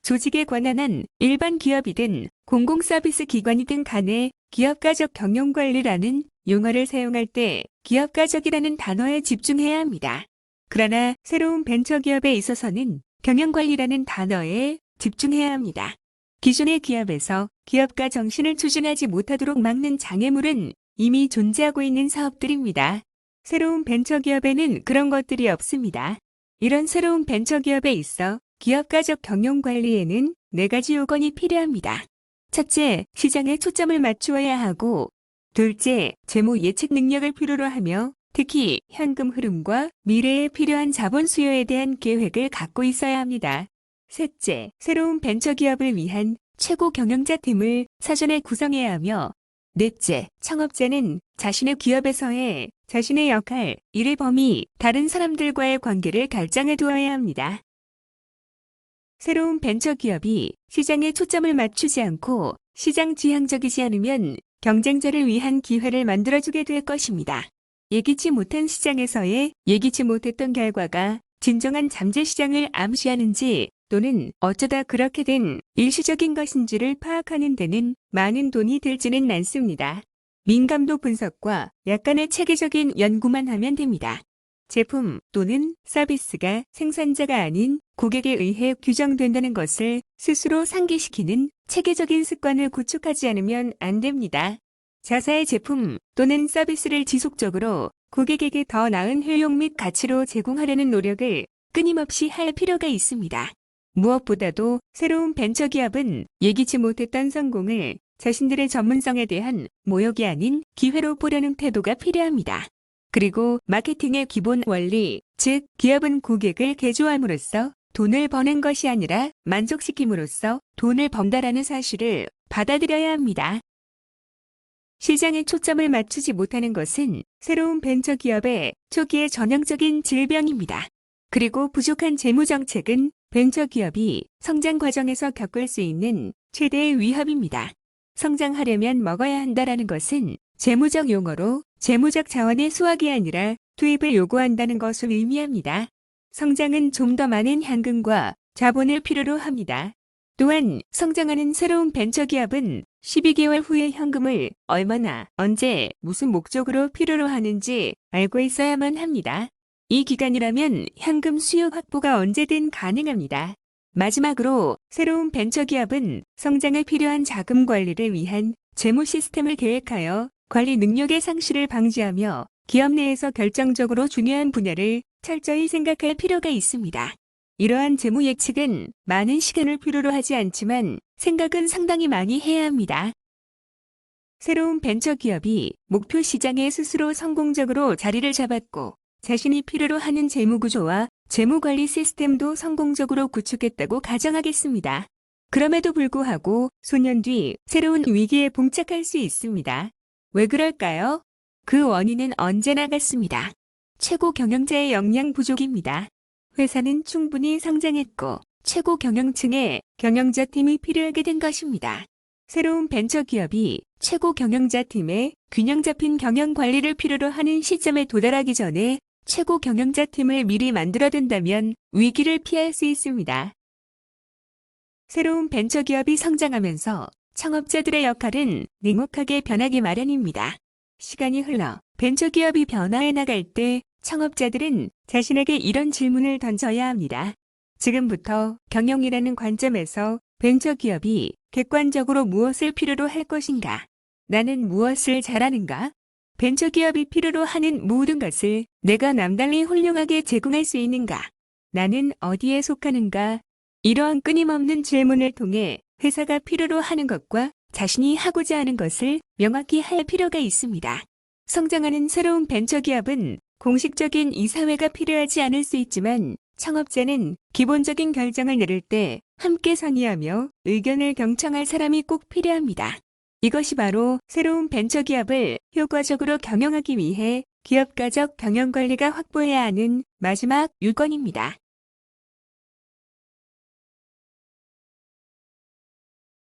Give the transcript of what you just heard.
조직에 관한한 일반 기업이든 공공서비스 기관이든 간에 기업가적 경영관리라는 용어를 사용할 때 기업가적이라는 단어에 집중해야 합니다. 그러나 새로운 벤처기업에 있어서는 경영관리라는 단어에 집중해야 합니다. 기존의 기업에서 기업가 정신을 추진하지 못하도록 막는 장애물은 이미 존재하고 있는 사업들입니다. 새로운 벤처기업에는 그런 것들이 없습니다. 이런 새로운 벤처기업에 있어 기업가적 경영관리에는 4가지 요건이 필요합니다. 첫째, 시장에 초점을 맞추어야 하고, 둘째, 재무 예측 능력을 필요로 하며 특히 현금 흐름과 미래에 필요한 자본 수요에 대한 계획을 갖고 있어야 합니다. 셋째, 새로운 벤처기업을 위한 최고 경영자 팀을 사전에 구성해야 하며, 넷째, 창업자는 자신의 기업에서의 자신의 역할, 일의 범위, 다른 사람들과의 관계를 결정해 두어야 합니다. 새로운 벤처기업이 시장에 초점을 맞추지 않고 시장 지향적이지 않으면 경쟁자를 위한 기회를 만들어주게 될 것입니다. 예기치 못한 시장에서의 예기치 못했던 결과가 진정한 잠재 시장을 암시하는지 또는 어쩌다 그렇게 된 일시적인 것인지를 파악하는 데는 많은 돈이 들지는 않습니다. 민감도 분석과 약간의 체계적인 연구만 하면 됩니다. 제품 또는 서비스가 생산자가 아닌 고객에 의해 규정된다는 것을 스스로 상기시키는 체계적인 습관을 구축하지 않으면 안 됩니다. 자사의 제품 또는 서비스를 지속적으로 고객에게 더 나은 효용 및 가치로 제공하려는 노력을 끊임없이 할 필요가 있습니다. 무엇보다도 새로운 벤처기업은 예기치 못했던 성공을 자신들의 전문성에 대한 모욕이 아닌 기회로 보려는 태도가 필요합니다. 그리고 마케팅의 기본 원리, 즉 기업은 고객을 개조함으로써 돈을 버는 것이 아니라 만족시킴으로써 돈을 번다라는 사실을 받아들여야 합니다. 시장에 초점을 맞추지 못하는 것은 새로운 벤처기업의 초기의 전형적인 질병입니다. 그리고 부족한 재무정책은 벤처기업이 성장 과정에서 겪을 수 있는 최대의 위협입니다. 성장하려면 먹어야 한다라는 것은 재무적 용어로 재무적 자원의 수확이 아니라 투입을 요구한다는 것을 의미합니다. 성장은 좀 더 많은 현금과 자본을 필요로 합니다. 또한 성장하는 새로운 벤처기업은 12개월 후에 현금을 얼마나, 언제, 무슨 목적으로 필요로 하는지 알고 있어야만 합니다. 이 기간이라면 현금 수요 확보가 언제든 가능합니다. 마지막으로 새로운 벤처기업은 성장에 필요한 자금 관리를 위한 재무 시스템을 계획하여 관리 능력의 상실을 방지하며 기업 내에서 결정적으로 중요한 분야를 철저히 생각할 필요가 있습니다. 이러한 재무 예측은 많은 시간을 필요로 하지 않지만 생각은 상당히 많이 해야 합니다. 새로운 벤처기업이 목표 시장에 스스로 성공적으로 자리를 잡았고 자신이 필요로 하는 재무구조와 재무관리 시스템도 성공적으로 구축했다고 가정하겠습니다. 그럼에도 불구하고 수년 뒤 새로운 위기에 봉착할 수 있습니다. 왜 그럴까요? 그 원인은 언제나 같습니다. 최고 경영자의 역량 부족입니다. 회사는 충분히 성장했고 최고 경영층의 경영자 팀이 필요하게 된 것입니다. 새로운 벤처기업이 최고 경영자 팀의 균형 잡힌 경영 관리를 필요로 하는 시점에 도달하기 전에 최고 경영자 팀을 미리 만들어둔다면 위기를 피할 수 있습니다. 새로운 벤처기업이 성장하면서 창업자들의 역할은 냉혹하게 변하기 마련입니다. 시간이 흘러 벤처기업이 변화해 나갈 때 창업자들은 자신에게 이런 질문을 던져야 합니다. 지금부터 경영이라는 관점에서 벤처기업이 객관적으로 무엇을 필요로 할 것인가? 나는 무엇을 잘하는가? 벤처기업이 필요로 하는 모든 것을 내가 남달리 훌륭하게 제공할 수 있는가? 나는 어디에 속하는가? 이러한 끊임없는 질문을 통해 회사가 필요로 하는 것과 자신이 하고자 하는 것을 명확히 할 필요가 있습니다. 성장하는 새로운 벤처기업은 공식적인 이사회가 필요하지 않을 수 있지만 창업자는 기본적인 결정을 내릴 때 함께 상의하며 의견을 경청할 사람이 꼭 필요합니다. 이것이 바로 새로운 벤처기업을 효과적으로 경영하기 위해 기업가적 경영관리가 확보해야 하는 마지막 요건입니다.